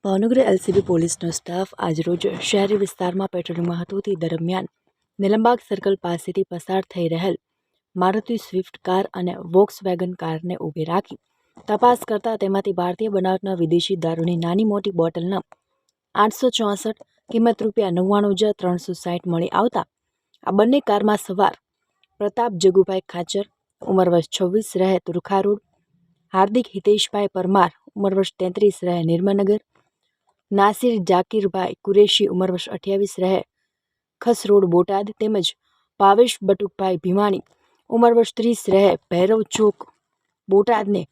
Bhavnagar LCB પોલીસનો staff આજરોજ શહેરી વિસ્તારમાં પેટ્રોલિંગમાં હતો તે દરમિયાન નીલમબાગ સર્કલ પાસેથી પસાર થઈ રહેલ મારુતિ સ્વિફ્ટ કાર અને વોક્સવેગન કારને ઊભી રાખી તપાસ કરતા તેમાંથી ભારતીય બનાવટના વિદેશી દારૂની નાની મોટી બોટલના 864 કિંમત ₹99,360 મળી આવતા આ બંને કારમાં સવાર પ્રતાપ જગુભાઈ ખાચર ઉંમર વર્ષ 26 રહે તુરખા રોડ, હાર્દિક હિતેશભાઈ પરમાર ઉંમર વર્ષ 33 રહે નિર્મનગર, નાસિર જાકીરભાઈ કુરેશી ઉંમર વર્ષ 28 રહે ખસ રોડ બોટાદ તેમજ ભાવેશ બટુકભાઈ ભીમાણી ઉંમર વર્ષ 30 રહે ભૈરવ ચોક બોટાદને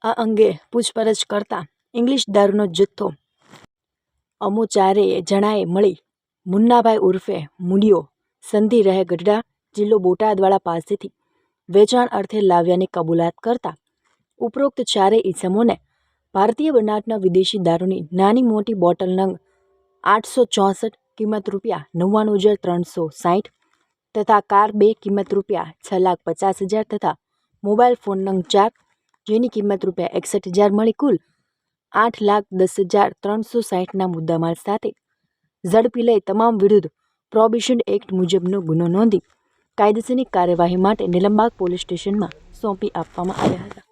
આ અંગે પૂછપરછ કરતા ઇંગ્લિશ દારૂનો જથ્થો અમો ચારેય જણાએ મળી મુન્નાભાઈ ઉર્ફે મુડિયો સંધિ રહે ગઢડા જિલ્લો બોટાદવાળા પાસેથી વેચાણ અર્થે લાવ્યાની કબૂલાત કરતા ઉપરોક્ત ચારેય ઈસમોને ભારતીય બનાવટના વિદેશી દારૂની નાની મોટી બોટલ નંગ 864 કિંમત ₹99,360 તથા કાર 2 કિંમત ₹6,50,000 તથા મોબાઈલ ફોન નંગ 4 જેની કિંમત ₹61,000 મળી કુલ 8,10,360ના મુદ્દામાલ સાથે ઝડપી લઈ તમામ વિરુદ્ધ પ્રોહિબિશન એક્ટ મુજબનો ગુનો નોંધી કાયદેસરની કાર્યવાહી માટે નીલમબાગ પોલીસ સ્ટેશનમાં સોંપી આપવામાં આવ્યા હતા.